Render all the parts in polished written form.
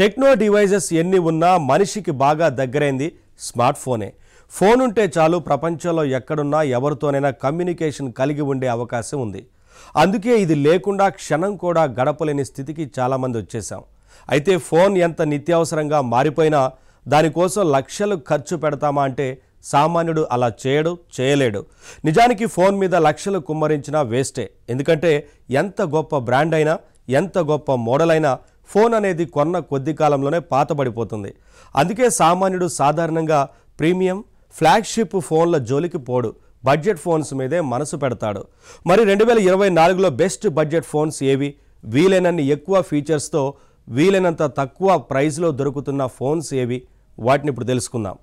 Techno devices ఎన్ని ఉన్నా మనిషికి బాగా దగ్గరైంది స్మార్ట్ ఫోనే. ఫోన్ ఉంటే చాలు ప్రపంచంలో ఎక్కడున్నా ఎవరితోనైనా కమ్యూనికేషన్ కలిగి ఉండే అవకాశం ఉంది. అందుకే ఇది లేకుండా క్షణం కూడా గడపలేని స్థితికి చాలామంది వచ్చేసాం. అయితే ఫోన్ ఎంత నిత్యావసరంగా మారిపోయినా దానికోసం లక్షలు ఖర్చు పెడతామా అంటే సామాన్యుడు అలా చేయలేడు. నిజానికి ఫోన్ మీద లక్షలు కుమ్మరించినా వేస్టే. ఎందుకంటే ఎంత గొప్ప బ్రాండ్ అయినా ఎంత గొప్ప మోడల్ అయినా ఫోన్ అనేది కొన్న కొద్ది కాలంలోనే పాతబడిపోతుంది. అందుకే సామాన్యుడు సాధారణంగా ప్రీమియం ఫ్లాగ్షిప్ ఫోన్ల జోలికి పోడు, బడ్జెట్ ఫోన్స్ మీదే మనసు పెడతాడు. మరి 2024లో బెస్ట్ బడ్జెట్ ఫోన్స్ ఏవి, వీలైనన్ని ఎక్కువ ఫీచర్స్తో వీలైనంత తక్కువ ప్రైస్లో దొరుకుతున్న ఫోన్స్ ఏవి, వాటిని ఇప్పుడు తెలుసుకుందాం.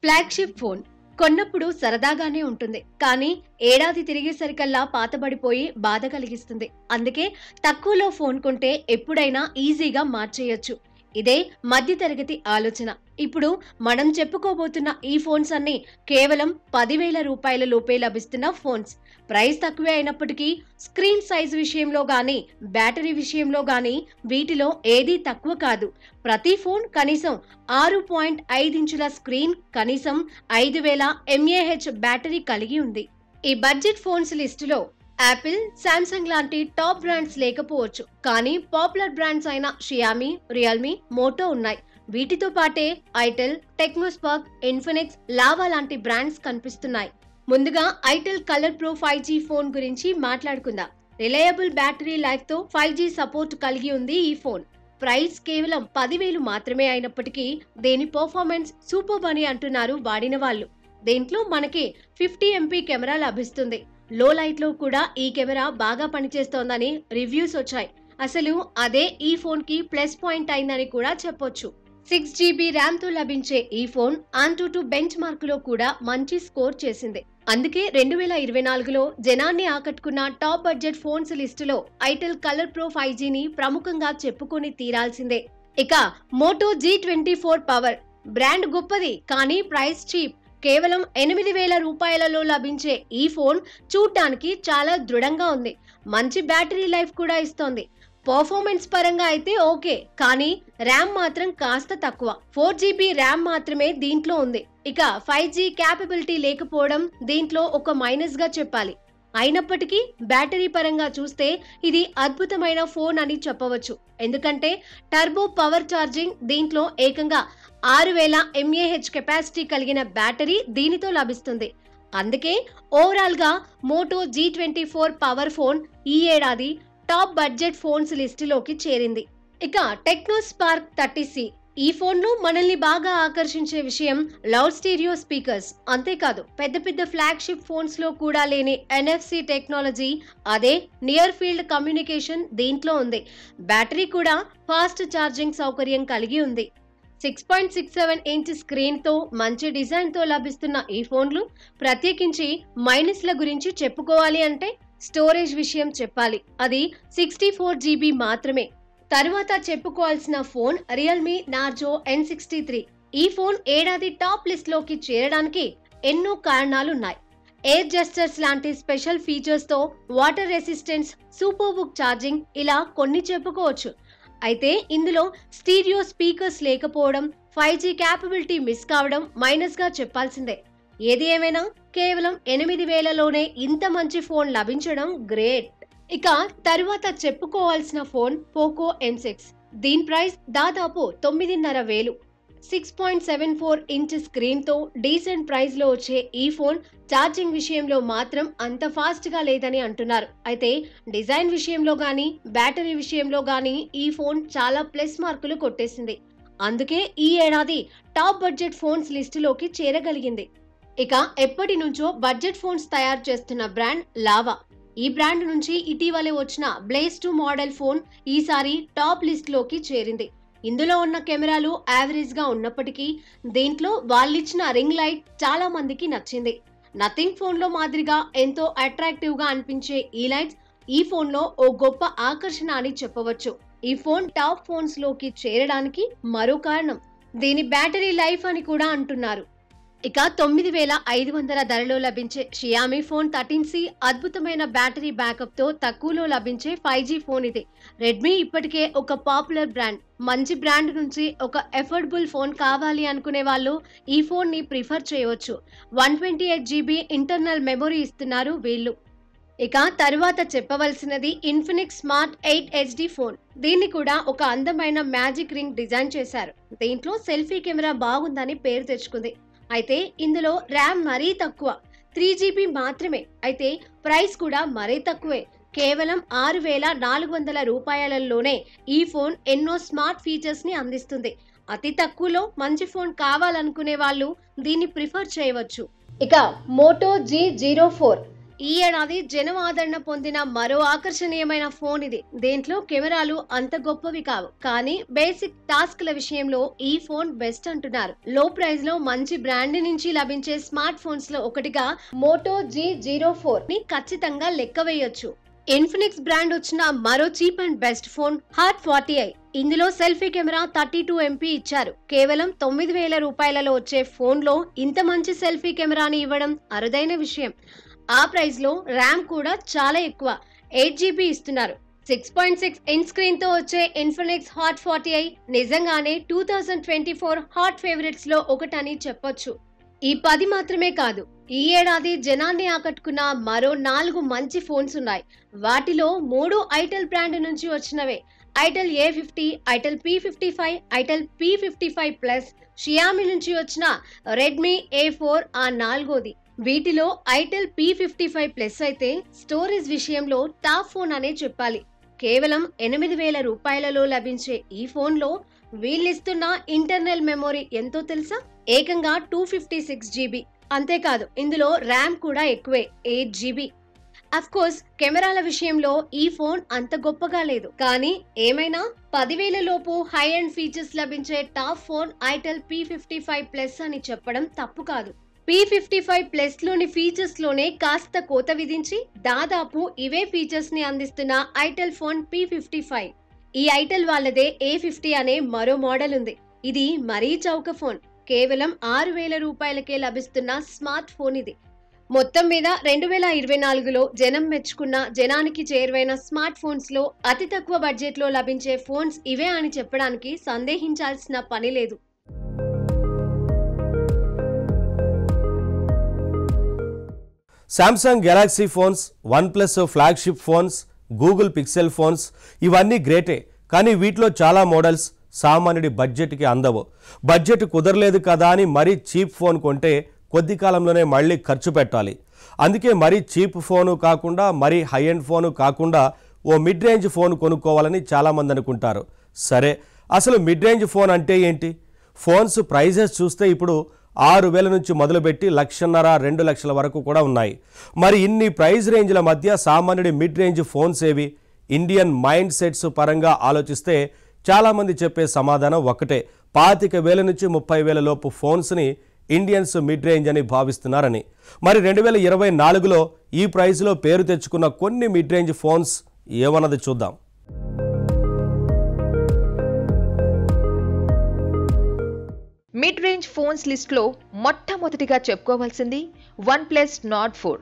ఫ్లాగ్షిప్ ఫోన్ కొన్నప్పుడు సరదాగానే ఉంటుంది, కానీ ఏడాది తిరిగేసరికల్లా పాతబడిపోయి బాధ కలిగిస్తుంది. అందుకే తక్కువలో ఫోన్ కొంటే ఎప్పుడైనా ఈజీగా మార్చేయొచ్చు. ఇదే మధ్యతరగతి ఆలోచన. ఇప్పుడు మనం చెప్పుకోబోతున్న ఈ ఫోన్స్ అన్ని కేవలం 10,000 రూపాయల లోపే లభిస్తున్న ఫోన్స్. ప్రైస్ తక్కువే అయినప్పటికీ స్క్రీన్ సైజ్ విషయంలో గానీ బ్యాటరీ విషయంలో గానీ వీటిలో ఏదీ తక్కువ కాదు. ప్రతి ఫోన్ కనీసం 6.5 ఇంచుల స్క్రీన్, కనీసం 5,000 mAh బ్యాటరీ కలిగి ఉంది. ఈ బడ్జెట్ ఫోన్స్ లిస్టులో యాపిల్, శాంసంగ్ లాంటి టాప్ బ్రాండ్స్ లేకపోవచ్చు, కానీ పాపులర్ బ్రాండ్స్ అయిన షియామి, రియల్మీ, మోటో ఉన్నాయి. వీటితో పాటే ఐటెల్, టెక్నోస్పార్క్, ఇన్ఫినిక్స్, లావా లాంటి బ్రాండ్స్ కనిపిస్తున్నాయి. ముందుగా itel colour pro 5G phone గురించి మాట్లాడుకుందాం. రిలయబుల్ బ్యాటరీ లైఫ్ తో 5G సపోర్ట్ కలిగి ఉంది ఈ ఫోన్. ప్రైస్ కేవలం 10,000 మాత్రమే అయినప్పటికీ దీని పర్ఫార్మెన్స్ సూపర్ అని అంటున్నారు వాడిన వాళ్ళు. దీంట్లో మనకి 50 MP కెమెరా లభిస్తుంది. లో లైట్ లో కూడా ఈ కెమెరా బాగా పనిచేస్తోందని రివ్యూస్ వచ్చాయి. అసలు అదే ఈ ఫోన్ కి ప్లస్ పాయింట్ అయిందని కూడా చెప్పొచ్చు. 6GB ర్యామ్ తో లభించే ఈ ఫోన్ AnTuTu బెంచ్ మార్క్ లో కూడా మంచి స్కోర్ చేసింది. అందుకే 2024లో జనాన్ని ఆకట్టుకున్న టాప్ బడ్జెట్ ఫోన్స్ లిస్టులో ఐటెల్ కలర్ ప్రో 5Gని ప్రముఖంగా చెప్పుకొని తీరాల్సిందే. ఇక మోటో G24 పవర్ బ్రాండ్ గొప్పది, కానీ ప్రైస్ చీప్. కేవలం 8,000 రూపాయలలో లభించే ఈ ఫోన్ చూడ్డానికి చాలా దృఢంగా ఉంది. మంచి బ్యాటరీ లైఫ్ కూడా ఇస్తోంది. పర్ఫార్మెన్స్ పరంగా అయితే ఓకే, కానీ ర్యామ్ మాత్రం కాస్త తక్కువ. 4GB ర్యామ్ మాత్రమే దీంట్లో ఉంది. ఇక 5G క్యాపబిలిటీ లేకపోవడం దీంట్లో ఒక మైనస్ గా చెప్పాలి. అయినప్పటికీ బ్యాటరీ పరంగా చూస్తే ఇది అద్భుతమైన ఫోన్ అని చెప్పవచ్చు. ఎందుకంటే టర్బో పవర్ ఛార్జింగ్ దీంట్లో ఏకంగా 6,000 mAh కెపాసిటీ కలిగిన బ్యాటరీ దీనితో లభిస్తుంది. అందుకే ఓవరాల్ గా మోటో G24 పవర్ ఫోన్ ఈ ఏడాది టాప్ బడ్జెట్ ఫోన్స్ లిస్టులోకి చేరింది. ఇక టెక్నోస్పార్క్ 30C ఈ ఫోన్ లో మనల్ని బాగా ఆకర్షించే విషయం లౌడ్ స్టీరియో స్పీకర్స్. అంతేకాదు పెద్ద పెద్ద ఫ్లాగ్షిప్ ఫోన్స్ లో కూడా లేని NFC టెక్నాలజీ, అదే నియర్ ఫీల్డ్ కమ్యూనికేషన్ దీంట్లో ఉంది. బ్యాటరీ కూడా ఫాస్ట్ ఛార్జింగ్ సౌకర్యం కలిగి ఉంది. 6.67 ఇంచ్ స్క్రీన్ తో మంచి డిజైన్ తో లభిస్తున్న ఈ ఫోన్లు ప్రత్యేకించి మైనస్ల గురించి చెప్పుకోవాలి అంటే స్టోరేజ్ విషయం చెప్పాలి. అది 64GB మాత్రమే. తరువాత చెప్పుకోవాల్సిన ఫోన్ రియల్మీ నార్జో N63. ఈ ఫోన్ ఏడాది టాప్ లిస్ట్ లోకి చేరడానికి ఎన్నో కారణాలున్నాయి. ఎయిర్ జెస్టర్స్ లాంటి స్పెషల్ ఫీచర్స్ తో water resistance, super book charging, ఇలా కొన్ని చెప్పుకోవచ్చు. అయితే ఇందులో స్టీరియో స్పీకర్స్ లేకపోవడం, 5G క్యాపబిలిటీ మిస్ కావడం మైనస్ గా చెప్పాల్సిందే. ఏది ఏమైనా కేవలం 8,000లోనే ఇంత మంచి ఫోన్ లభించడం గ్రేట్. ఇక తరువాత చెప్పుకోవాల్సిన ఫోన్ పోకో M6. దీని ప్రైస్ దాదాపు 9,500. 6.74 ఇంచ్ స్క్రీన్ తో డీసెంట్ ప్రైస్ లో వచ్చే ఈ ఫోన్ ఛార్జింగ్ విషయంలో మాత్రం అంత ఫాస్ట్ గా లేదని అంటున్నారు. అయితే డిజైన్ విషయంలో గానీ బ్యాటరీ విషయంలో గానీ ఈ ఫోన్ చాలా ప్లస్ మార్కులు కొట్టేసింది. అందుకే ఈ ఏడాది టాప్ బడ్జెట్ ఫోన్స్ లిస్టులోకి చేరగలిగింది. ఇక ఎప్పటి నుంచో బడ్జెట్ ఫోన్స్ తయారు చేస్తున్న బ్రాండ్ లావా. ఈ బ్రాండ్ నుంచి ఇటీవలే వచ్చిన బ్లేజ్ 2 మోడల్ ఫోన్ ఈసారి టాప్ లిస్ట్ లోకి చేరింది. ఇందులో ఉన్న కెమెరాలు యావరేజ్ గా ఉన్నప్పటికీ దీంట్లో వాళ్ళిచ్చిన రింగ్ లైట్ చాలా మందికి నచ్చింది. నథింగ్ ఫోన్ లో మాదిరిగా ఎంతో అట్రాక్టివ్ గా అనిపించే ఈ లైట్స్ ఈ ఫోన్ లో ఓ గొప్ప ఆకర్షణ అని చెప్పవచ్చు. ఈ ఫోన్ టాప్ ఫోన్స్ లోకి చేరడానికి మరో కారణం దీని బ్యాటరీ లైఫ్ అని కూడా అంటున్నారు. ఇక 9500 ధరలో లభించే షియామి ఫోన్ 13C అద్భుతమైన బ్యాటరీ బ్యాకప్ తో తక్కువలో లభించే 5G ఫోన్ ఇది. రెడ్మీ ఇప్పటికే ఒక పాపులర్ బ్రాండ్. మంచి బ్రాండ్ నుంచి ఒక ఎఫోర్డబుల్ ఫోన్ కావాలి అనుకునే వాళ్ళు ఈ ఫోన్ ని ప్రిఫర్ చేయవచ్చు. 128GB ఇంటర్నల్ మెమొరీ ఇస్తున్నారు వీళ్ళు. ఇక తరువాత చెప్పవలసినది ఇన్ఫినిక్స్ స్మార్ట్ 8 HD ఫోన్. దీన్ని కూడా ఒక అందమైన మ్యాజిక్ రింగ్ డిజైన్ చేశారు. దీంట్లో సెల్ఫీ కెమెరా బాగుందని పేరు తెచ్చుకుంది. అయితే ఇందులో ర్యామ్ మరీ తక్కువ, 3GB మాత్రమే. అయితే ప్రైస్ కూడా మరీ తక్కువే, కేవలం 6400 రూపాయలలోనే ఈ ఫోన్ ఎన్నో స్మార్ట్ ఫీచర్స్ ని అందిస్తుంది. అతి తక్కువలో మంచి ఫోన్ కావాలనుకునే వాళ్ళు దీన్ని ప్రిఫర్ చేయవచ్చు. ఇక మోటో G04 ఈ ఏడాది జనం ఆదరణ పొందిన మరో ఆకర్షణీయమైన ఫోన్ ఇది. దీంట్లో కెమెరాలు అంత గొప్పవి కావు, కానీ బేసిక్ టాస్క్ల విషయంలో ఈ ఫోన్ బెస్ట్ అంటున్నారు. లో ప్రైస్ లో మంచి బ్రాండ్ నుంచి లభించే స్మార్ట్ ఫోన్స్ లో ఒకటిగా మోటో G04 ని ఖచ్చితంగా లెక్క వేయొచ్చు. ఇన్ఫినిక్స్ బ్రాండ్ వచ్చిన మరో cheap and best phone hot 40i. ఇందులో సెల్ఫీ కెమెరా 32MP ఇచ్చారు. కేవలం 9000 రూపాయలలో వచ్చే ఫోన్ లో ఇంత మంచి సెల్ఫీ కెమెరాని ఇవ్వడం అరుదైన విషయం. ఆ ప్రైస్ లో ర్యామ్ కూడా చాలా ఎక్కువ, 8GB ఇస్తున్నారు. 6.6 ఇన్ స్క్రీన్ తో వచ్చే ఇన్ఫినిక్స్ హాట్ 40i నిజంగానే 2024 హాట్ ఫేవరెట్స్ లో ఒకటని చెప్పొచ్చు. ఈ 10 మాత్రమే కాదు, ఈ ఏడాది జనాన్ని ఆకట్టుకున్న మరో 4 మంచి ఫోన్స్ ఉన్నాయి. వాటిలో 3 ఐటెల్ బ్రాండ్ నుంచి వచ్చినవే. Itel A50, itel P55, itel P55 plus, Xiaomi నుంచి వచ్చిన రెడ్మీ A4 ఆ 4వది. వీటిలో ఐటెల్ P55 ప్లస్ అయితే స్టోరేజ్ విషయంలో టాప్ ఫోన్ అనే చెప్పాలి. కేవలం 8000 రూపాయలలో లభించే ఈ ఫోన్ లో వీళ్ళిస్తున్న ఇంటర్నల్ మెమొరీ ఎంతో తెలుసా? ఏకంగా 256GB. అంతేకాదు, ఇందులో ర్యామ్ కూడా ఎక్కువే, 8GB. అఫ్ కోర్స్ కెమెరాల విషయంలో ఈ ఫోన్ అంత గొప్పగా లేదు, కానీ ఏమైనా 10,000 లోపు హై అండ్ ఫీచర్స్ లభించే top phone itel P55 plus అని చెప్పడం తప్పు కాదు. P55 ప్లస్ లోని ఫీచర్స్ లోనే కాస్త కోత విధించి దాదాపు ఇవే ఫీచర్స్ ని అందిస్తున్న ఐటెల్ ఫోన్ P55. ఈ ఐటెల్ వాళ్ళదే A50 అనే మరో మోడల్ ఉంది. ఇది మరీ చౌక ఫోన్, కేవలం 6000 రూపాయలకే లభిస్తున్న స్మార్ట్ ఫోన్ ఇది. మొత్తం మీద 2024లో జనం మెచ్చుకున్న, జనానికి చేరువైన స్మార్ట్ ఫోన్స్ లో అతి తక్కువ బడ్జెట్ లో లభించే ఫోన్స్ ఇవే అని చెప్పడానికి సందేహించాల్సిన పని లేదు. Samsung Galaxy phones, OnePlus flagship phones, Google pixel phones ఇవన్నీ గ్రేటే, కానీ వీటిలో చాలా మోడల్స్ సామాన్యుడి బడ్జెట్కి అందవు. బడ్జెట్ కుదరలేదు కదా అని మరీ చీప్ ఫోన్ కొంటే కొద్ది కాలంలోనే మళ్ళీ ఖర్చు పెట్టాలి. అందుకే మరీ చీప్ ఫోను కాకుండా, మరీ హై ఎండ్ ఫోను కాకుండా ఓ మిడ్ రేంజ్ ఫోన్ కొనుక్కోవాలని చాలామంది అనుకుంటారు. సరే, అసలు మిడ్ రేంజ్ ఫోన్ అంటే ఏంటి? ఫోన్స్ ప్రైజెస్ చూస్తే ఇప్పుడు 6000 నుంచి మొదలుపెట్టి 1,50,000, 2 లక్షల వరకు కూడా ఉన్నాయి. మరి ఇన్ని ప్రైజ్ రేంజ్ల మధ్య సామాన్యుడి మిడ్ రేంజ్ ఫోన్స్ ఏవి? ఇండియన్ మైండ్ సెట్స్ పరంగా ఆలోచిస్తే చాలామంది చెప్పే సమాధానం ఒకటే, 25,000 నుంచి 30,000 లోపు ఫోన్స్ని ఇండియన్స్ మిడ్ రేంజ్ అని భావిస్తున్నారని. మరి 2024లో ఈ ప్రైజ్లో పేరు తెచ్చుకున్న కొన్ని మిడ్ రేంజ్ ఫోన్స్ ఏమన్నది చూద్దాం. మిడ్ రేంజ్ ఫోన్స్ లిస్ట్లో మొట్టమొదటిగా చెప్పుకోవాల్సింది OnePlus Nord 4.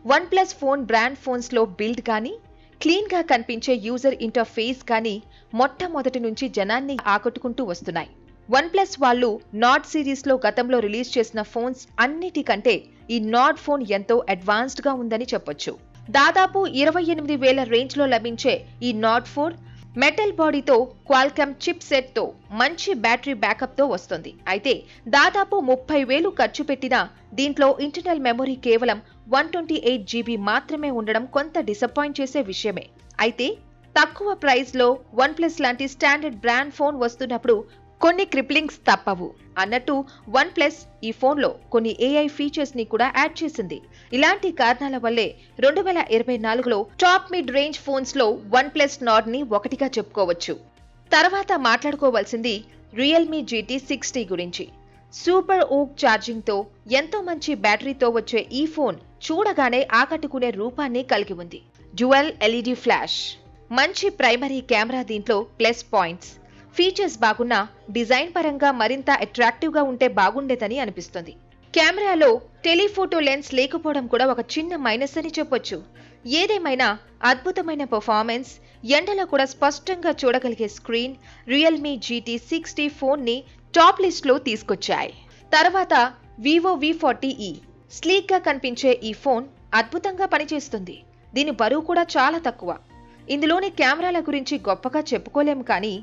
OnePlus phone brand ఫోన్స్లో బిల్డ్ కానీ, క్లీన్గా కనిపించే యూజర్ ఇంటర్ఫేస్ కానీ మొట్టమొదటి నుంచి జనాన్ని ఆకట్టుకుంటూ వస్తున్నాయి. OnePlus వాళ్ళు నార్డ్ సిరీస్లో గతంలో రిలీజ్ చేసిన ఫోన్స్ అన్నిటికంటే ఈ నార్డ్ ఫోన్ ఎంతో అడ్వాన్స్డ్గా ఉందని చెప్పొచ్చు. దాదాపు 28,000 రేంజ్లో లభించే ఈ నార్డ్ 4 మెటల్ బాడీతో, క్వాల్కమ్ చిప్ సెట్ తో, మంచి బ్యాటరీ బ్యాకప్ తో వస్తుంది. అయితే దాదాపు 30,000 ఖర్చు పెట్టినా దీంట్లో ఇంటర్నల్ మెమొరీ కేవలం 128GB మాత్రమే ఉండడం కొంత డిసప్పాయింట్ చేసే విషయమే. అయితే తక్కువ ప్రైస్ లో OnePlus లాంటి స్టాండర్డ్ బ్రాండ్ ఫోన్ వస్తున్నప్పుడు కొన్ని క్రిప్లింగ్స్ తప్పవు అన్నట్టు OnePlus ఈ ఫోన్లో కొన్ని AI ఫీచర్స్ ని కూడా యాడ్ చేసింది. ఇలాంటి కారణాల వల్లే 2024లో టాప్ మిడ్ రేంజ్ ఫోన్స్ లో OnePlus Nord ని ఒకటిగా చెప్పుకోవచ్చు. తర్వాత మాట్లాడుకోవాల్సింది Realme GT 60 గురించి. సూపర్ ఓక్ ఛార్జింగ్ తో, ఎంతో మంచి బ్యాటరీతో వచ్చే ఈ ఫోన్ చూడగానే ఆకట్టుకునే రూపాన్ని కలిగి ఉంది. డ్యూయల్ LED ఫ్లాష్, మంచి ప్రైమరీ కెమెరా దీంట్లో ప్లస్ పాయింట్స్. ఫీచర్స్ బాగున్నా డిజైన్ పరంగా మరింత అట్రాక్టివ్ గా ఉంటే బాగుండేదని అనిపిస్తుంది. కెమెరాలో టెలిఫోటో లెన్స్ లేకపోవడం కూడా ఒక చిన్న మైనస్ అని చెప్పొచ్చు. ఏదేమైనా అద్భుతమైన పర్ఫార్మెన్స్, ఎండలో కూడా స్పష్టంగా చూడగలిగే స్క్రీన్ రియల్మీ GT60 ఫోన్ ని టాప్ లిస్ట్ లో తీసుకొచ్చాయి. తర్వాత వివో V40e. స్లీక్ గా కనిపించే ఈ ఫోన్ అద్భుతంగా పనిచేస్తుంది. దీని బరువు కూడా చాలా తక్కువ. ఇందులోని కెమెరాల గురించి గొప్పగా చెప్పుకోలేం, కానీ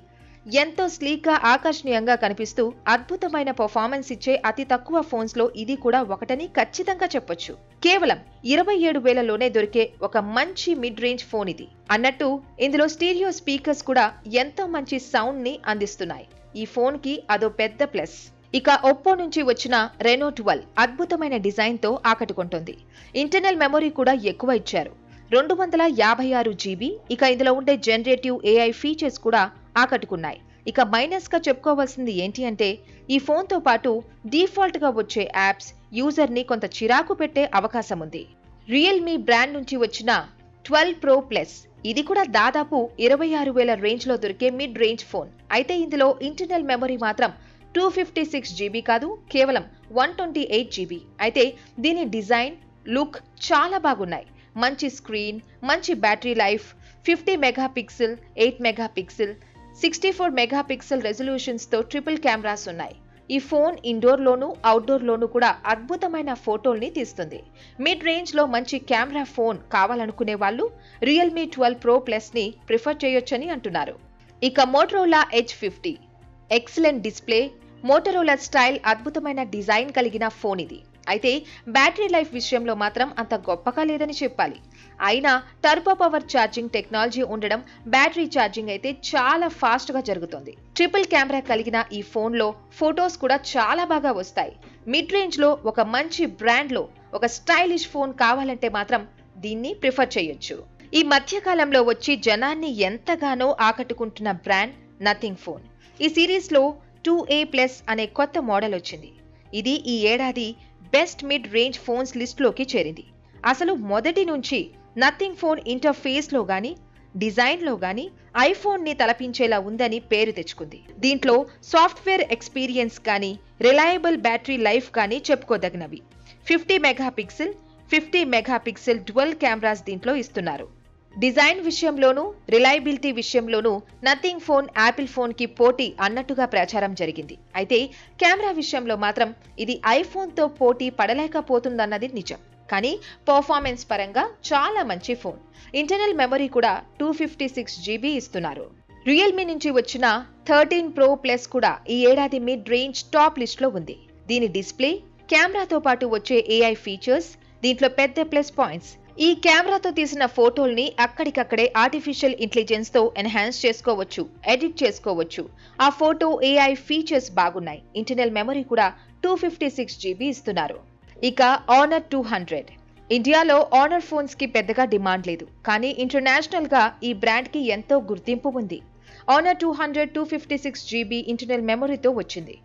ఎంతో స్లీక్ గా ఆకర్షణీయంగా కనిపిస్తూ అద్భుతమైన పర్ఫార్మెన్స్ ఇచ్చే అతి తక్కువ ఫోన్స్ లో ఇది కూడా ఒకటని ఖచ్చితంగా చెప్పొచ్చు. కేవలం 27,000లోనే దొరికే ఒక మంచి మిడ్ రేంజ్ ఫోన్ ఇది. అన్నట్టు ఇందులో స్టీరియో స్పీకర్స్ కూడా ఎంతో మంచి సౌండ్ ని అందిస్తున్నాయి. ఈ ఫోన్ కి అదో పెద్ద ప్లస్. ఇక ఒప్పో నుంచి వచ్చిన రెనో 12 అద్భుతమైన డిజైన్ తో ఆకట్టుకుంటుంది. ఇంటర్నల్ మెమరీ కూడా ఎక్కువ ఇచ్చారు, 256 GB. ఇక ఇందులో ఉండే జనరేటివ్ AI ఫీచర్స్ కూడా ఆకట్టుకున్నాయి. ఇక మైనస్ గా చెప్పుకోవాల్సింది ఏంటి అంటే, ఈ ఫోన్ తో పాటు డిఫాల్ట్ గా వచ్చే యాప్స్ యూజర్ ని కొంత చిరాకు పెట్టే అవకాశం ఉంది. రియల్మీ బ్రాండ్ నుంచి వచ్చిన 12 Pro Plus ఇది కూడా దాదాపు 26,000 రేంజ్ లో దొరికే మిడ్ రేంజ్ ఫోన్. అయితే ఇందులో ఇంటర్నల్ మెమరీ మాత్రం 256 GB కాదు, కేవలం 128 GB. అయితే దీని డిజైన్, లుక్ చాలా బాగున్నాయి. మంచి స్క్రీన్, మంచి battery life, 50 megapixel, 8 megapixel, 64 megapixel resolutions తో ట్రిపుల్ కెమెరాస్ ఉన్నాయి. ఈ ఫోన్ ఇండోర్ లోను, అవుట్డోర్ లోను కూడా అద్భుతమైన ఫోటోల్ని తీస్తుంది. మిడ్ రేంజ్ లో మంచి కెమెరా ఫోన్ కావాలనుకునే వాళ్ళు రియల్మీ 12 Pro Plus ని ప్రిఫర్ చేయొచ్చని అంటున్నారు. ఇక Motorola Edge 50 excellent display, Motorola style, అద్భుతమైన డిజైన్ కలిగిన ఫోన్ ఇది. అయితే బ్యాటరీ లైఫ్ విషయంలో మాత్రం అంత గొప్పగా లేదని చెప్పాలి. అయినా టర్బో పవర్ ఛార్జింగ్ టెక్నాలజీ ఉండడం బ్యాటరీ ఛార్జింగ్ అయితే చాలా ఫాస్ట్ గా జరుగుతుంది. ట్రిపుల్ కెమెరా కలిగిన ఈ ఫోన్ లో ఫోటోస్ కూడా చాలా బాగా వస్తాయి. మిడ్ రేంజ్ లో ఒక మంచి బ్రాండ్ లో ఒక స్టైలిష్ ఫోన్ కావాలంటే మాత్రం దీన్ని ప్రిఫర్ చేయొచ్చు. ఈ మధ్య కాలంలో వచ్చి జనాన్ని ఎంతగానో ఆకట్టుకుంటున్న బ్రాండ్ నథింగ్ ఫోన్. ఈ సిరీస్ లో 2A+ అనే కొత్త మోడల్ వచ్చింది. ఇది ఈ ఏడాది best mid range phones list లోకి చేరింది. అసలు మొదటి నుంచి నథింగ్ ఫోన్ ఇంటర్ఫేస్ లో గానీ, డిజైన్ లో గానీ ఐఫోన్ ని తలపించేలా ఉందని పేరు తెచ్చుకుంది. దీంట్లో సాఫ్ట్వేర్ ఎక్స్పీరియన్స్ కానీ, రిలయబుల్ బ్యాటరీ లైఫ్ కానీ చెప్పుకోదగినవి. 50 మెగాపిక్సెల్, 50 మెగాపిక్సెల్ డ్యువల్ కెమెరాస్ దీంట్లో ఇస్తున్నారు. డిజైన్ విషయంలోనూ, రిలయబిలిటీ విషయంలోనూ నథింగ్ ఫోన్ యాపిల్ ఫోన్ కి పోటీ అన్నట్టుగా ప్రచారం జరిగింది. అయితే కెమెరా విషయంలో మాత్రం ఇది ఐఫోన్ తో పోటీ పడలేకపోతుందన్నది నిజం. కానీ పర్ఫార్మెన్స్ పరంగా చాలా మంచి ఫోన్. ఇంటర్నల్ మెమరీ కూడా 256 GB ఇస్తున్నారు. రియల్మీ నుంచి వచ్చిన 13 Pro Plus కూడా ఈ ఏడాది మిడ్ రేంజ్ టాప్ లిస్ట్ లో ఉంది. దీని డిస్ప్లే, కెమెరాతో పాటు వచ్చే AI ఫీచర్స్ దీంట్లో పెద్ద ప్లస్ పాయింట్స్. ఈ కెమెరాతో తీసిన ఫోటోల్ని అక్కడికక్కడే ఆర్టిఫిషియల్ ఇంటెలిజెన్స్ తో ఎన్హాన్స్ చేసుకోవచ్చు, ఎడిట్ చేసుకోవచ్చు. ఆ ఫోటో AI ఫీచర్స్ బాగున్నాయి. ఇంటర్నల్ మెమరీ కూడా 256 GB ఇస్తున్నారు. ఇక ఆనర్ 200. ఇండియాలో ఆనర్ ఫోన్స్ కి పెద్దగా డిమాండ్ లేదు, కానీ ఇంటర్నేషనల్ గా ఈ బ్రాండ్ కి ఎంతో గుర్తింపు ఉంది. ఆనర్ 200 256 GB ఇంటర్నల్ మెమరీతో వచ్చింది.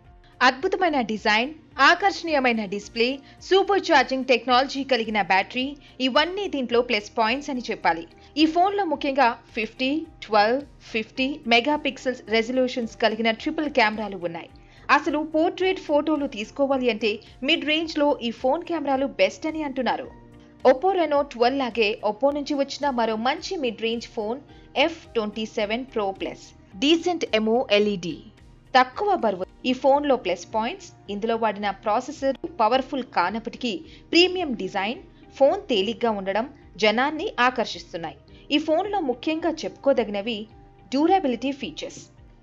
అద్భుతమైన డిజైన్, ఆకర్షణీయమైన డిస్ప్లే, సూపర్ ఛార్జింగ్ టెక్నాలజీ కలిగిన బ్యాటరీ, ఇవన్నీ దీంట్లో ప్లస్ పాయింట్స్ అని చెప్పాలి. ఈ ఫోన్లో ముఖ్యంగా 50, 12, 50 మెగాపిక్సెల్స్ రెజల్యూషన్స్ కలిగిన ట్రిపుల్ కెమెరాలు ఉన్నాయి. అసలు పోర్ట్రేట్ ఫోటోలు తీసుకోవాలి అంటే మిడ్ రేంజ్ లో ఈ ఫోన్ కెమెరాలు బెస్ట్ అని అంటున్నారు. ఒప్పో రెనో 12 లాగే ఒప్పో నుంచి వచ్చిన మరో మంచి mid range phone F27 Pro Plus. Decent AMOLED, తక్కువ బరువు. ఈ ఫోన్ లో ప్లస్ పాయింట్స్, ఇందులో వాడిన ప్రాసెసర్ పవర్ఫుల్ కానప్పటికీ ప్రీమియం డిజైన్, ఫోన్ తేలిగ్గా ఉండడం జనాన్ని ఆకర్షిస్తున్నాయి. ఈ ఫోన్ లో ముఖ్యంగా చెప్పుకోదగినవి డ్యూరబిలిటీ ఫీచర్స్.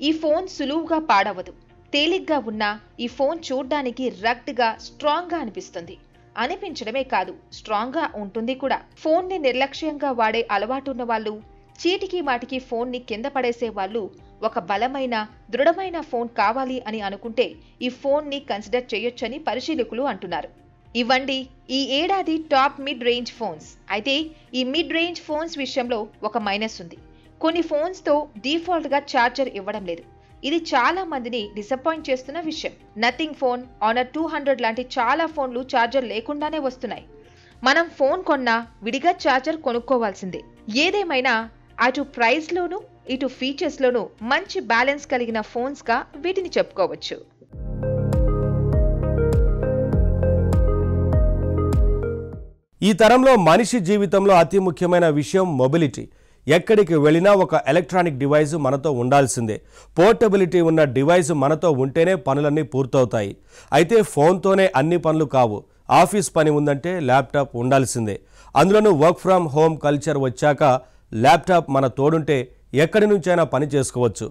ఈ ఫోన్ సులువుగా పాడవదు. తేలిగ్గా ఉన్న ఈ ఫోన్ చూడ్డానికి రగ్డ్ గా, స్ట్రాంగ్ గా అనిపిస్తుంది. అనిపించడమే కాదు, స్ట్రాంగ్ గా ఉంటుంది కూడా. ఫోన్ ని నిర్లక్ష్యంగా వాడే అలవాటున్న వాళ్ళు, చీటికి మాటికి ఫోన్ ని కింద పడేసే వాళ్ళు ఒక బలమైన, దృఢమైన ఫోన్ కావాలి అని అనుకుంటే ఈ ఫోన్ ని కన్సిడర్ చేయొచ్చని పరిశీలకులు అంటున్నారు. ఇవ్వండి ఈ ఏడాది టాప్ మిడ్ రేంజ్ ఫోన్స్. అయితే ఈ మిడ్ రేంజ్ ఫోన్స్ విషయంలో ఒక మైనస్ ఉంది. కొన్ని ఫోన్స్ తో డిఫాల్ట్ గా ఛార్జర్ ఇవ్వడం లేదు. ఇది చాలా మందిని డిసప్పాయింట్ చేస్తున్న విషయం. నథింగ్ ఫోన్, ఆనర్ 200 లాంటి చాలా ఫోన్లు ఛార్జర్ లేకుండానే వస్తున్నాయి. మనం ఫోన్ కొన్నా విడిగా ఛార్జర్ కొనుక్కోవాల్సిందే. ఏదేమైనా అటు ప్రైస్ లోను, ఇటు ఫీచర్స్ లోను మంచి బ్యాలెన్స్ కలిగిన ఫోన్స్ గా వీటిని చెప్పుకోవచ్చు. ఈ తరంలో మనిషి జీవితంలో అతి ముఖ్యమైన విషయం మొబిలిటీ. ఎక్కడికి వెళ్ళినా ఒక ఎలక్ట్రానిక్ డివైస్ మనతో ఉండాల్సిందే. పోర్టబిలిటీ ఉన్న డివైస్ మనతో ఉంటేనే పనులన్నీ పూర్తవుతాయి. అయితే ఫోన్తోనే అన్ని పనులు కావు. ఆఫీస్ పని ఉందంటే ల్యాప్టాప్ ఉండాల్సిందే. అందులోనూ వర్క్ ఫ్రమ్ హోమ్ కల్చర్ వచ్చాక ల్యాప్టాప్ మన తోడుంటే ఎక్కడి నుంచైనా పని చేసుకోవచ్చు.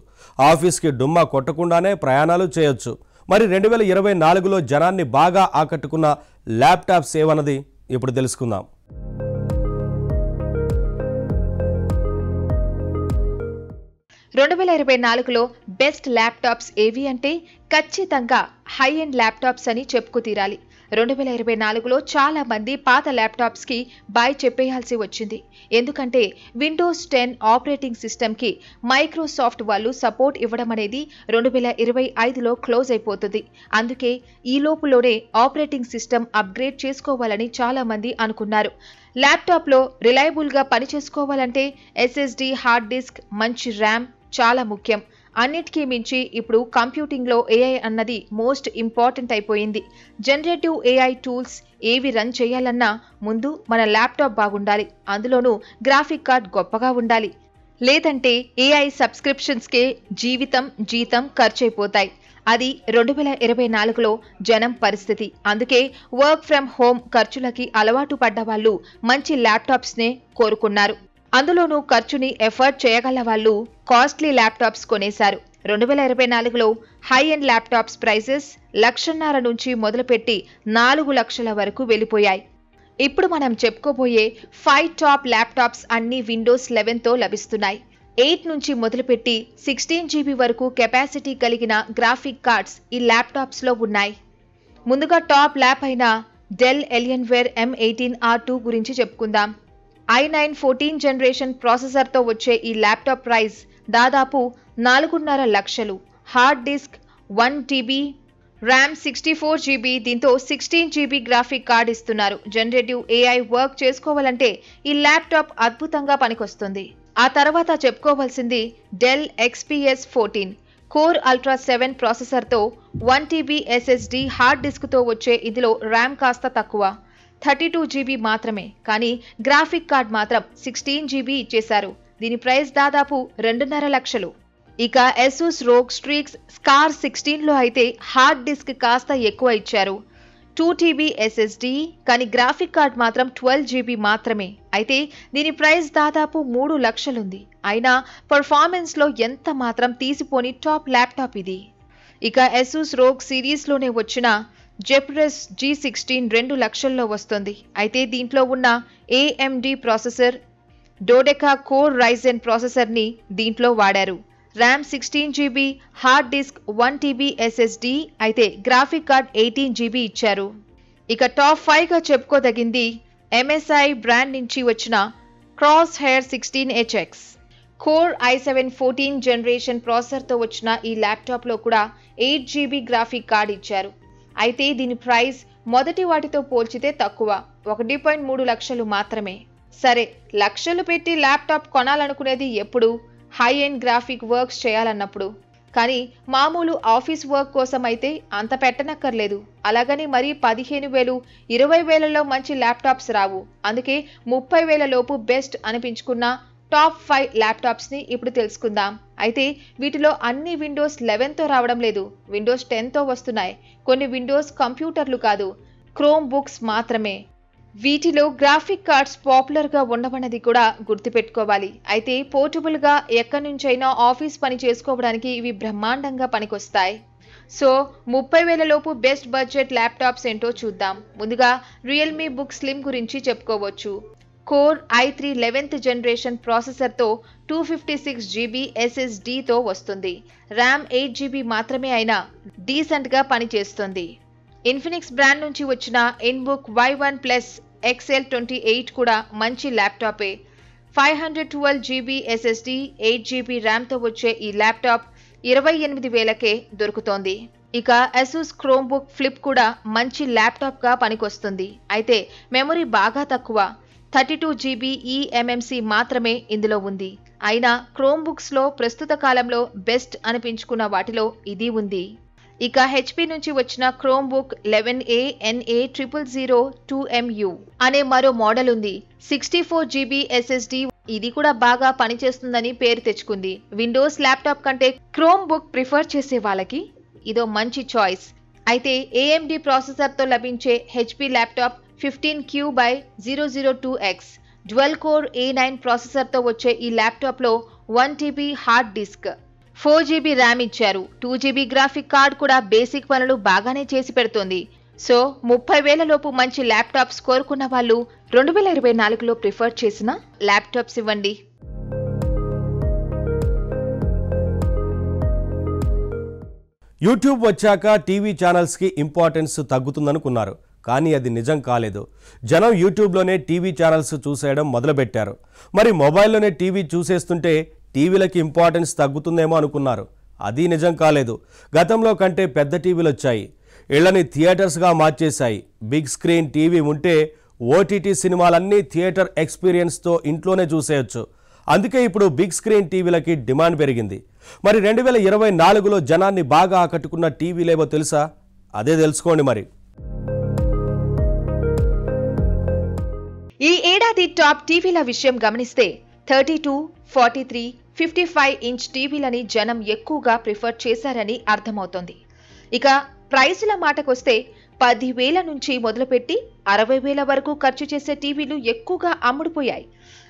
ఆఫీస్కి డుమ్మా కొట్టకుండానే ప్రయాణాలు చేయొచ్చు. మరి 2024లో జనాన్ని బాగా ఆకట్టుకున్న ల్యాప్టాప్స్ ఏవన్నది ఇప్పుడు తెలుసుకుందాం. లో బెస్ట్ ల్యాప్టాప్స్ ఏవి అంటే ఖచ్చితంగా హై ఎండ్ ల్యాప్టాప్స్ అని చెప్పుకు తీరాలి. 2024లో చాలా మంది పాత ల్యాప్టాప్స్ కి బాయ్ చెప్పేయాల్సి వచ్చింది. ఎందుకంటే విండోస్ 10 ఆపరేటింగ్ సిస్టమ్ కి మైక్రోసాఫ్ట్ వాళ్ళు సపోర్ట్ ఇవ్వడం అనేది 2025లో క్లోజ్ అయిపోతుంది. అందుకే ఈ లోపులోనే ఆపరేటింగ్ సిస్టమ్ అప్గ్రేడ్ చేసుకోవాలని చాలా మంది అనుకున్నారు. ల్యాప్టాప్ లో రిలయబుల్ గా పని చేసుకోవాలంటే SSD హార్డ్ డిస్క్, మంచి ర్యామ్ చాలా ముఖ్యం. అన్నిటికీ మించి ఇప్పుడు కంప్యూటింగ్ లో AI అన్నది మోస్ట్ ఇంపార్టెంట్ అయిపోయింది. జనరేటివ్ AI టూల్స్ ఏవి రన్ చేయాలన్నా ముందు మన ల్యాప్టాప్ బాగుండాలి. అందులోనూ గ్రాఫిక్ కార్డ్ గొప్పగా ఉండాలి. లేదంటే AI సబ్స్క్రిప్షన్స్కే జీతం ఖర్చయిపోతాయి. అది 2024లో జనం పరిస్థితి. అందుకే వర్క్ ఫ్రమ్ హోమ్ ఖర్చులకి అలవాటు పడ్డ వాళ్ళు మంచి ల్యాప్టాప్స్నే కోరుకున్నారు. అందులోనూ ఖర్చుని ఎఫర్ట్ చేయగల వాళ్ళు కాస్ట్లీ ల్యాప్టాప్స్ కొనేశారు. 2024లో హై ఎండ్ ల్యాప్టాప్స్ ప్రైసెస్ 1,50,000 నుంచి మొదలుపెట్టి 4 లక్షల వరకు వెళ్ళిపోయాయి. ఇప్పుడు మనం చెప్పుకోబోయే 5 టాప్ ల్యాప్టాప్స్ అన్ని విండోస్ 11తో లభిస్తున్నాయి. 8 నుంచి మొదలుపెట్టి 16 GB వరకు కెపాసిటీ కలిగిన గ్రాఫిక్ కార్డ్స్ ఈ ల్యాప్టాప్స్ లో ఉన్నాయి. ముందుగా టాప్ ల్యాప్ అయిన డెల్ ఎలియన్వేర్ M18R2 గురించి చెప్పుకుందాం. i9 14 జనరేషన్ ప్రాసెసర్తో వచ్చే ఈ ల్యాప్టాప్ ప్రైస్ దాదాపు 4.5 లక్షలు. Hard disk 1 TB, RAM 64 GB, దీంతో 16 GB గ్రాఫిక్ కార్డ్ ఇస్తున్నారు. జనరేటివ్ AI వర్క్ చేసుకోవాలంటే ఈ ల్యాప్టాప్ అద్భుతంగా పనికొస్తుంది. ఆ తర్వాత చెప్పుకోవాల్సింది డెల్ XPS 14 కోర్ అల్ట్రా 7 ప్రాసెసర్తో 1 TB SSD హార్డ్ డిస్క్తో వచ్చే ఇందులో ర్యామ్ కాస్త తక్కువ 32 GB మాత్రమే. కానీ గ్రాఫిక్ కార్డ్ మాత్రం 16 GB ఇచ్చేశారు. దీని ప్రైస్ దాదాపు 2.5 లక్షలు. ఇక ASUS ROG Strix Scar 16లో అయితే హార్డ్ డిస్క్ కాస్త ఎక్కువ ఇచ్చారు, 2 TB SSD, కానీ గ్రాఫిక్ కార్డ్ మాత్రం 12 GB మాత్రమే. అయితే దీని ప్రైస్ దాదాపు 3 లక్షలుంది. అయినా పర్ఫార్మెన్స్ లో ఎంత మాత్రం తీసిపోని టాప్ ల్యాప్టాప్ ఇది. ఇక ASUS ROG సిరీస్లోనే వచ్చిన Zephyrus G16 2 లక్షల్లో వస్తుంది. అయితే దీంట్లో ఉన్న AMD processor dodeca core Ryzen ప్రాసెసర్ని దీంట్లో వాడారు. RAM 16 GB, hard disk 1 TB SSD, అయితే గ్రాఫిక్ కార్డ్ 18 GB ఇచ్చారు. ఇక టాప్ 5గా చెప్పుకోదగింది MSI బ్రాండ్ నుంచి వచ్చిన cross hair 16HX core i7 14 generation ప్రాసెసర్తో వచ్చిన ఈ ల్యాప్టాప్లో కూడా 8 GB గ్రాఫిక్ కార్డ్ ఇచ్చారు. అయితే దీని ప్రైస్ మొదటి వాటితో పోల్చితే తక్కువ, 1.3 లక్షలు మాత్రమే. సరే, లక్షలు పెట్టి ల్యాప్టాప్ కొనాలనుకునేది ఎప్పుడు? హై ఎండ్ గ్రాఫిక్ వర్క్స్ చేయాలన్నప్పుడు. కానీ మామూలు ఆఫీస్ వర్క్ కోసం అయితే అంత పెట్టనక్కర్లేదు. అలాగని మరీ 15,000, 20,000లో మంచి ల్యాప్టాప్స్ రావు. అందుకే 30,000 లోపు బెస్ట్ అనిపించుకున్న టాప్ 5 ల్యాప్టాప్స్ ని ఇప్పుడు తెలుసుకుందాం. అయితే వీటిలో అన్ని విండోస్ 11తో రావడం లేదు, విండోస్ 10తో వస్తున్నాయి. కొన్ని విండోస్ కంప్యూటర్లు కాదు, క్రోమ్ బుక్స్ మాత్రమే. వీటిలో గ్రాఫిక్ కార్డ్స్ పాపులర్ గా ఉండవన్నది కూడా గుర్తుపెట్టుకోవాలి. అయితే పోర్టబుల్ గా ఎక్కడి నుంచైనా ఆఫీస్ పని చేసుకోవడానికి ఇవి బ్రహ్మాండంగా పనికొస్తాయి. సో 30,000 లోపు బెస్ట్ బడ్జెట్ ల్యాప్టాప్స్ ఏంటో చూద్దాం. ముందుగా రియల్మీ బుక్ స్లిమ్ గురించి చెప్పుకోవచ్చు. కోర్ i3 11th జనరేషన్ ప్రాసెసర్తో 256 GB SSDతో వస్తుంది. ర్యామ్ 8 GB మాత్రమే అయినా డీసెంట్గా పనిచేస్తుంది. ఇన్ఫినిక్స్ బ్రాండ్ నుంచి వచ్చిన ఇన్బుక్ Y1 Plus XL28 కూడా మంచి ల్యాప్టాపే. 512 GB SSD, 8 GB ర్యామ్తో వచ్చే ఈ ల్యాప్టాప్ 28,000కే దొరుకుతోంది. ఇక ASUS క్రోమ్బుక్ ఫ్లిప్ కూడా మంచి ల్యాప్టాప్గా పనికొస్తుంది. అయితే మెమరీ బాగా తక్కువ, 32 GB eMMC మాత్రమే ఇందులో ఉంది. అయినా క్రోమ్ బుక్స్లో ప్రస్తుత కాలంలో బెస్ట్ అనిపించుకున్న వాటిలో ఇది ఉంది. ఇక హెచ్పి నుంచి వచ్చిన క్రోమ్బుక్ 11A NA002MU అనే మరో మోడల్ ఉంది. 64GB SSD, ఇది కూడా బాగా పనిచేస్తుందని పేరు తెచ్చుకుంది. విండోస్ ల్యాప్టాప్ కంటే క్రోమ్బుక్ ప్రిఫర్ చేసే వాళ్ళకి ఇదో మంచి చాయిస్. అయితే AMD ప్రాసెసర్తో లభించే HP laptop 15Q/002X dual core A9 ప్రాసెసర్తో వచ్చే ఈ ల్యాప్టాప్లో 1TB hard disk, 4GB RAM ఇచ్చారు. 2GB గ్రాఫిక్ కార్డ్ కూడా బేసిక్ పనులు బాగానే చేసి పెడుతోంది. సో 30,000 లోపు మంచి ల్యాప్టాప్స్ కోరుకున్న వాళ్ళు 2024లో ప్రిఫర్ చేసిన ల్యాప్టాప్స్ ఇవ్వండి. యూట్యూబ్ వచ్చాక టీవీ ఛానల్స్కి ఇంపార్టెన్స్ తగ్గుతుందనుకున్నారు, కానీ అది నిజం కాలేదు. జనం యూట్యూబ్లోనే టీవీ ఛానల్స్ చూసేయడం మొదలుపెట్టారు. మరి మొబైల్లోనే టీవీ చూసేస్తుంటే టీవీలకి ఇంపార్టెన్స్ తగ్గుతుందేమో అనుకున్నారు. అది నిజం కాలేదు. గతంలో కంటే పెద్ద టీవీలు వచ్చాయి, ఇళ్లని థియేటర్స్గా మార్చేశాయి. బిగ్ స్క్రీన్ టీవీ ఉంటే ఓటీటీ సినిమాలన్నీ థియేటర్ ఎక్స్పీరియన్స్తో ఇంట్లోనే చూసేయచ్చు. అందుకే ఇప్పుడు బిగ్ స్క్రీన్ టీవీలకి డిమాండ్ పెరిగింది. మరి 2024లో జనాన్ని బాగా ఆకట్టుకున్న టీవీలేవో తెలుసా? అదే తెలుసుకోండి మరి. ఈ ఏడాది టాప్ టీవీల విషయం గమనిస్తే 32, 43, 55 ఇంచ్ టీవీలని జనం ఎక్కువగా ప్రిఫర్ చేశారని అర్థమవుతోంది. ఇక ప్రైసుల మాటకొస్తే 10,000 నుంచి మొదలుపెట్టి 60,000 వరకు ఖర్చు చేసే టీవీలు ఎక్కువగా అమ్ముడుపోయాయి.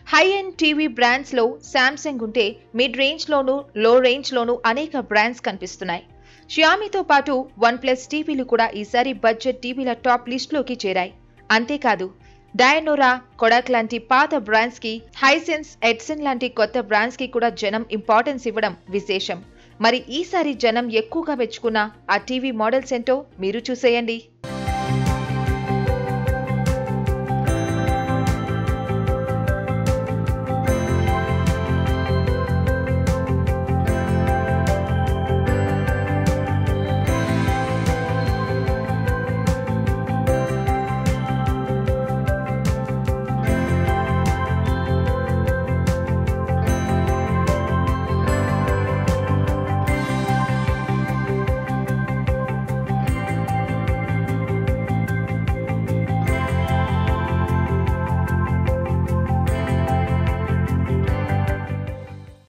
హై ఎండ్ టీవీ బ్రాండ్స్లో శాంసంగ్ ఉంటే మిడ్ రేంజ్లోనూ లో రేంజ్లోనూ అనేక బ్రాండ్స్ కనిపిస్తున్నాయి. షియామీతో పాటు OnePlus టీవీలు కూడా ఈసారి బడ్జెట్ టీవీల టాప్ లిస్టులోకి చేరాయి. అంతేకాదు డయనోరా, కొడాక్ లాంటి పాత బ్రాండ్స్ కి, హైసెన్స్, ఎడ్సన్ లాంటి కొత్త బ్రాండ్స్ కి కూడా జనం ఇంపార్టెన్స్ ఇవ్వడం విశేషం. మరి ఈసారి జనం ఎక్కువగా మెచ్చుకున్న ఆ టీవీ మోడల్స్ ఏంటో మీరు చూసేయండి.